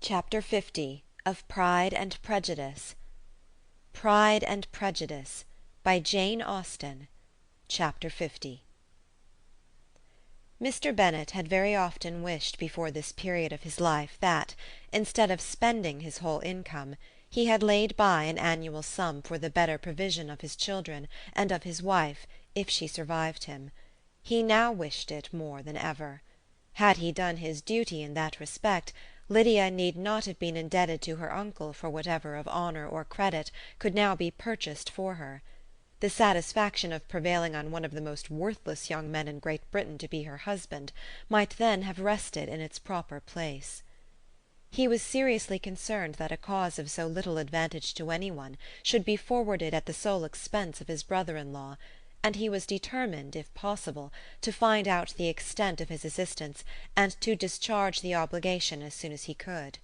Chapter 50 of Pride and Prejudice. Pride and Prejudice by Jane Austen. Chapter 50. Mr. Bennet had very often wished before this period of his life that, instead of spending his whole income, he had laid by an annual sum for the better provision of his children and of his wife, if she survived him. He now wished it more than ever. Had he done his duty in that respect, Lydia need not have been indebted to her uncle for whatever of honour or credit could now be purchased for her. The satisfaction of prevailing on one of the most worthless young men in Great Britain to be her husband might then have rested in its proper place. He was seriously concerned that a cause of so little advantage to any one should be forwarded at the sole expense of his brother-in-law, and he was determined, if possible, to find out the extent of his assistance and to discharge the obligation as soon as he could.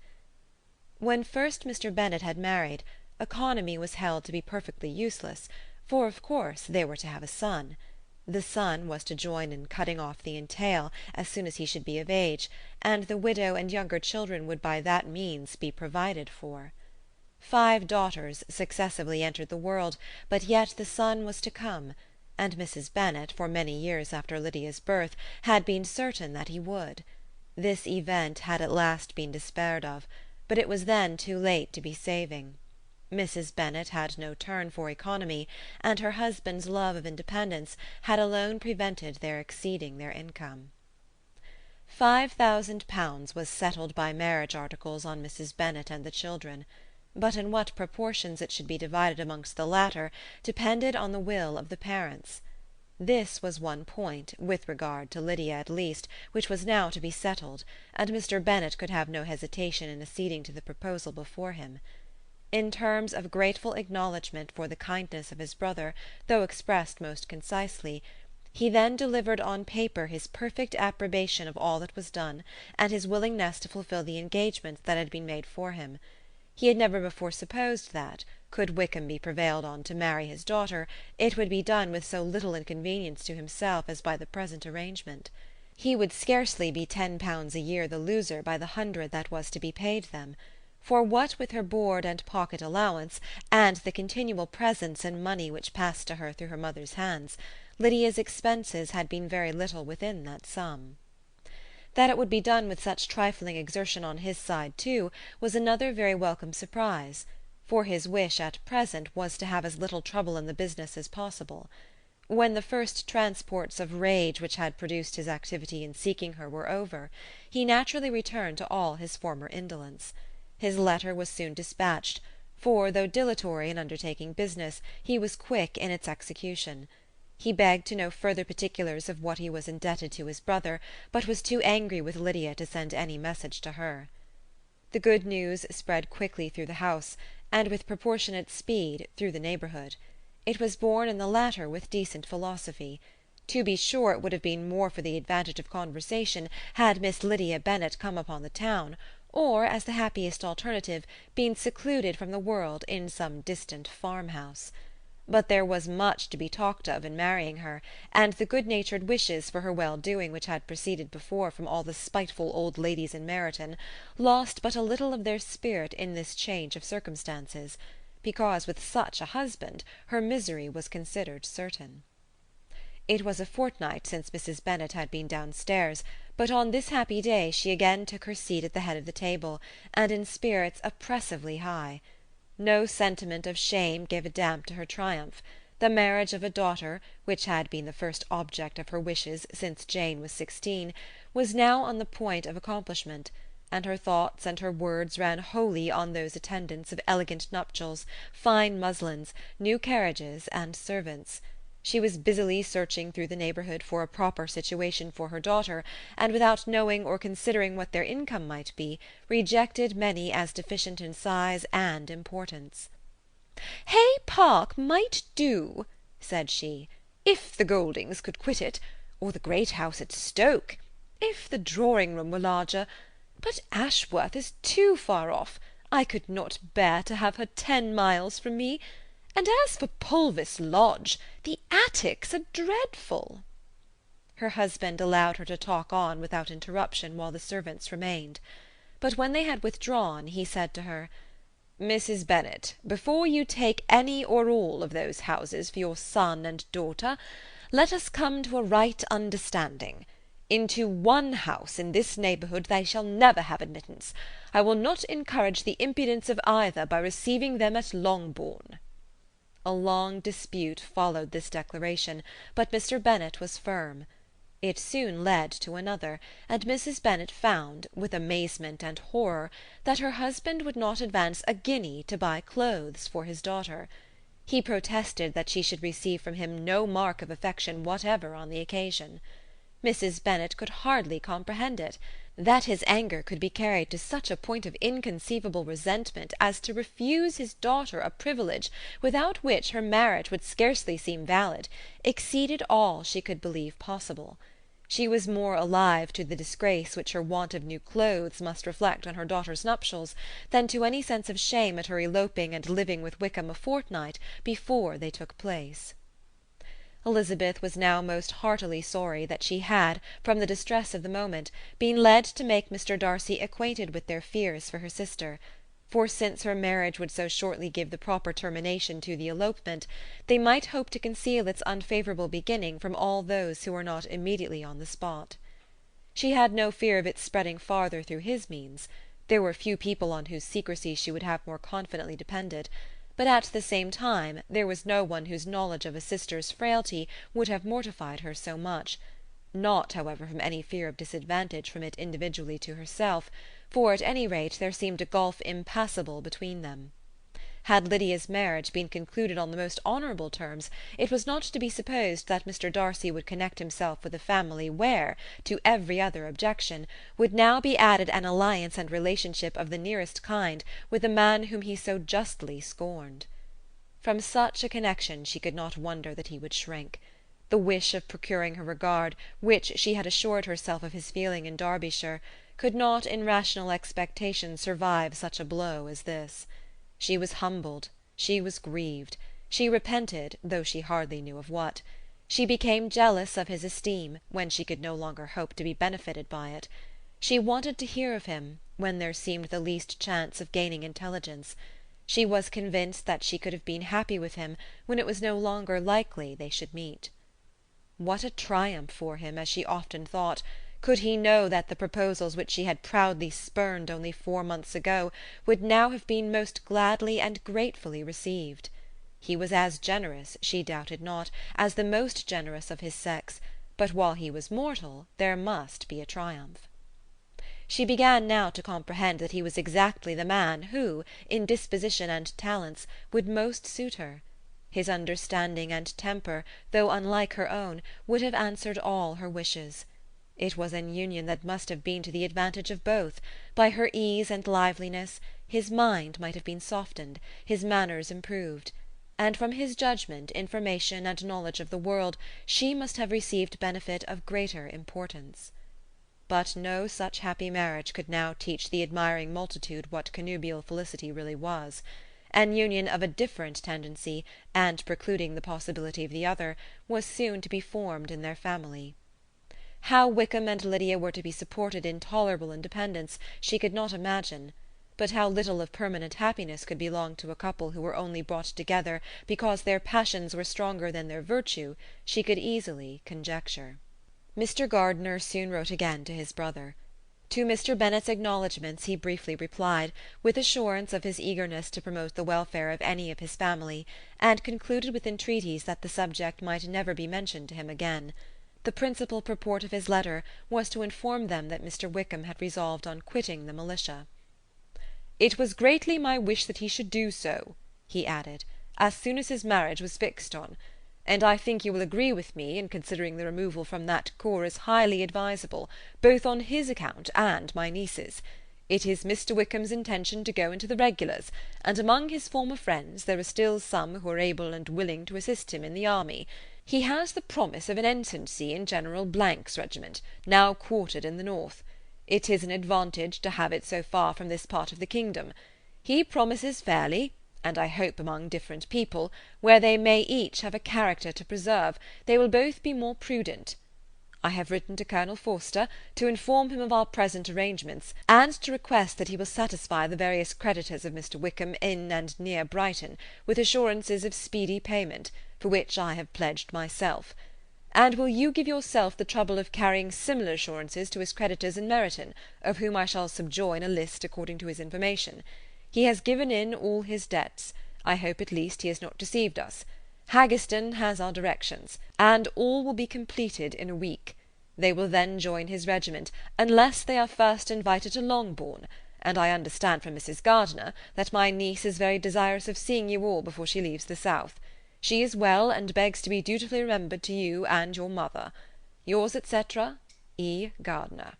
When first Mr. Bennet had married, economy was held to be perfectly useless, for of course they were to have a son. The son was to join in cutting off the entail as soon as he should be of age, and the widow and younger children would by that means be provided for. 5 daughters successively entered the world, but yet the son was to come, and Mrs. Bennet, for many years after Lydia's birth, had been certain that he would. This event had at last been despaired of, but it was then too late to be saving. Mrs. Bennet had no turn for economy, and her husband's love of independence had alone prevented their exceeding their income. £5,000 was settled by marriage articles on Mrs. Bennet and the children, but in what proportions it should be divided amongst the latter depended on the will of the parents. This was one point, with regard to Lydia at least, which was now to be settled, and Mr. Bennet could have no hesitation in acceding to the proposal before him. In terms of grateful acknowledgment for the kindness of his brother, though expressed most concisely, he then delivered on paper his perfect approbation of all that was done, and his willingness to fulfil the engagements that had been made for him. He had never before supposed that, could Wickham be prevailed on to marry his daughter, it would be done with so little inconvenience to himself as by the present arrangement. He would scarcely be £10 a year the loser by the 100 that was to be paid them. For what with her board and pocket allowance, and the continual presents in money which passed to her through her mother's hands, Lydia's expenses had been very little within that sum. That it would be done with such trifling exertion on his side too was another very welcome surprise, for his wish at present was to have as little trouble in the business as possible. When the first transports of rage which had produced his activity in seeking her were over, he naturally returned to all his former indolence. His letter was soon dispatched, for, though dilatory in undertaking business, he was quick in its execution. He begged to know further particulars of what he was indebted to his brother, but was too angry with Lydia to send any message to her. The good news spread quickly through the house, and with proportionate speed through the neighbourhood. It was borne in the latter with decent philosophy. To be sure, it would have been more for the advantage of conversation had Miss Lydia Bennet come upon the town, or, as the happiest alternative, been secluded from the world in some distant farmhouse. But there was much to be talked of in marrying her, and the good-natured wishes for her well-doing which had proceeded before from all the spiteful old ladies in Meryton lost but a little of their spirit in this change of circumstances, because with such a husband her misery was considered certain. It was a fortnight since Mrs. Bennet had been downstairs, but on this happy day she again took her seat at the head of the table, and in spirits oppressively high. No sentiment of shame gave a damp to her triumph. The marriage of a daughter, which had been the first object of her wishes since Jane was 16, was now on the point of accomplishment, and her thoughts and her words ran wholly on those attendants of elegant nuptials, fine muslins, new carriages, and servants. She was busily searching through the neighbourhood for a proper situation for her daughter, and without knowing or considering what their income might be, rejected many as deficient in size and importance. "Hay Park might do," said she, "if the Goldings could quit it, or the great house at Stoke, if the drawing-room were larger, but Ashworth is too far off. I could not bear to have her 10 miles from me. And as for Pulvis Lodge, the attics are dreadful." Her husband allowed her to talk on without interruption while the servants remained. but when they had withdrawn, he said to her, "Mrs. Bennet, before you take any or all of those houses for your son and daughter, let us come to a right understanding. Into one house in this neighbourhood they shall never have admittance. I will not encourage the impudence of either by receiving them at Longbourn." A long dispute followed this declaration, but Mr. Bennet was firm. It soon led to another, and Mrs. Bennet found, with amazement and horror, that her husband would not advance a guinea to buy clothes for his daughter. He protested that she should receive from him no mark of affection whatever on the occasion. Mrs. Bennet could hardly comprehend it. That his anger could be carried to such a point of inconceivable resentment as to refuse his daughter a privilege without which her marriage would scarcely seem valid, exceeded all she could believe possible. She was more alive to the disgrace which her want of new clothes must reflect on her daughter's nuptials than to any sense of shame at her eloping and living with Wickham a fortnight before they took place. Elizabeth was now most heartily sorry that she had, from the distress of the moment, been led to make Mr. Darcy acquainted with their fears for her sister, for since her marriage would so shortly give the proper termination to the elopement, they might hope to conceal its unfavourable beginning from all those who were not immediately on the spot. She had no fear of its spreading farther through his means. There were few people on whose secrecy she would have more confidently depended, but at the same time there was no one whose knowledge of a sister's frailty would have mortified her so much, not, however, from any fear of disadvantage from it individually to herself, for at any rate there seemed a gulf impassable between them. Had Lydia's marriage been concluded on the most honourable terms, it was not to be supposed that Mr. Darcy would connect himself with a family where, to every other objection, would now be added an alliance and relationship of the nearest kind with a man whom he so justly scorned. From such a connection she could not wonder that he would shrink. The wish of procuring her regard, which she had assured herself of his feeling in Derbyshire, could not in rational expectation survive such a blow as this. She was humbled, she was grieved, she repented, though she hardly knew of what. She became jealous of his esteem, when she could no longer hope to be benefited by it. She wanted to hear of him, when there seemed the least chance of gaining intelligence. She was convinced that she could have been happy with him, when it was no longer likely they should meet. What a triumph for him, as she often thought, could he know that the proposals which she had proudly spurned only 4 months ago would now have been most gladly and gratefully received. He was as generous, she doubted not, as the most generous of his sex, but while he was mortal there must be a triumph. She began now to comprehend that he was exactly the man who, in disposition and talents, would most suit her. His understanding and temper, though unlike her own, would have answered all her wishes. It was an union that must have been to the advantage of both. By her ease and liveliness, his mind might have been softened, his manners improved, and from his judgment, information, and knowledge of the world, she must have received benefit of greater importance. But no such happy marriage could now teach the admiring multitude what connubial felicity really was. An union of a different tendency, and precluding the possibility of the other, was soon to be formed in their family. How Wickham and Lydia were to be supported in tolerable independence she could not imagine, but how little of permanent happiness could belong to a couple who were only brought together because their passions were stronger than their virtue she could easily conjecture. Mr. Gardiner soon wrote again to his brother. To Mr. Bennet's acknowledgments he briefly replied, with assurance of his eagerness to promote the welfare of any of his family, and concluded with entreaties that the subject might never be mentioned to him again. The principal purport of his letter was to inform them that Mr. Wickham had resolved on quitting the militia. "It was greatly my wish that he should do so," he added, "as soon as his marriage was fixed on, and I think you will agree with me in considering the removal from that corps as highly advisable, both on his account and my niece's. It is Mr. Wickham's intention to go into the regulars, and among his former friends there are still some who are able and willing to assist him in the army. He has the promise of an ensigncy in General Blank's regiment, now quartered in the north. It is an advantage to have it so far from this part of the kingdom. He promises fairly, and I hope among different people, where they may each have a character to preserve, they will both be more prudent. I have written to Colonel Forster to inform him of our present arrangements, and to request that he will satisfy the various creditors of Mr. Wickham in and near Brighton with assurances of speedy payment, for which I have pledged myself. And will you give yourself the trouble of carrying similar assurances to his creditors in Meryton, of whom I shall subjoin a list according to his information. He has given in all his debts. I hope at least he has not deceived us. Haggerston has our directions, and all will be completed in a week. They will then join his regiment, unless they are first invited to Longbourn, and I understand from Mrs. Gardiner that my niece is very desirous of seeing you all before she leaves the south. She is well, and begs to be dutifully remembered to you and your mother. Yours, etc., E. Gardiner.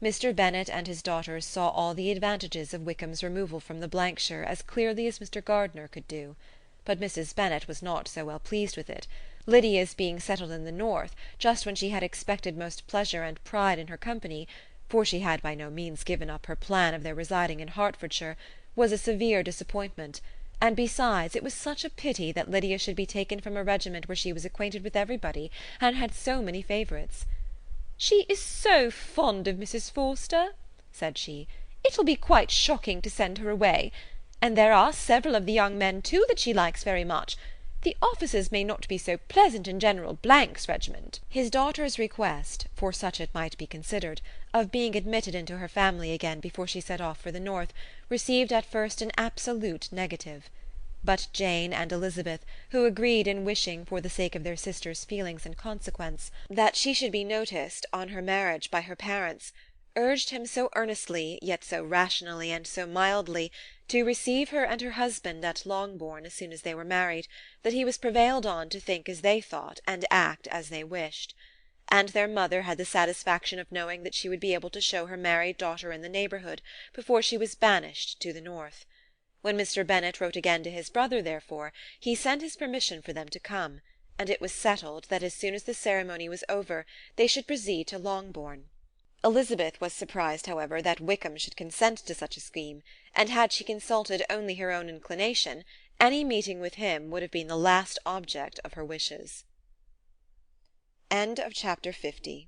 Mr. Bennet and his daughters saw all the advantages of Wickham's removal from the shire as clearly as Mr. Gardiner could do. But Mrs. Bennet was not so well pleased with it. Lydia's being settled in the north, just when she had expected most pleasure and pride in her company, for she had by no means given up her plan of their residing in Hertfordshire, was a severe disappointment, and besides it was such a pity that Lydia should be taken from a regiment where she was acquainted with everybody, and had so many favourites. "She is so fond of Mrs. Forster," said she, "it'll be quite shocking to send her away. And there are several of the young men, too, that she likes very much. The officers may not be so pleasant in General Blank's regiment." His daughter's request, for such it might be considered, of being admitted into her family again before she set off for the north, received at first an absolute negative. But Jane and Elizabeth, who agreed in wishing, for the sake of their sister's feelings and consequence, that she should be noticed on her marriage by her parents, urged him so earnestly, yet so rationally and so mildly, to receive her and her husband at Longbourn as soon as they were married, that he was prevailed on to think as they thought and act as they wished. And their mother had the satisfaction of knowing that she would be able to show her married daughter in the neighbourhood before she was banished to the north. When Mr. Bennet wrote again to his brother, therefore, he sent his permission for them to come, and it was settled that as soon as the ceremony was over they should proceed to Longbourn. Elizabeth was surprised, however, that Wickham should consent to such a scheme, and had she consulted only her own inclination, any meeting with him would have been the last object of her wishes. Chapter 50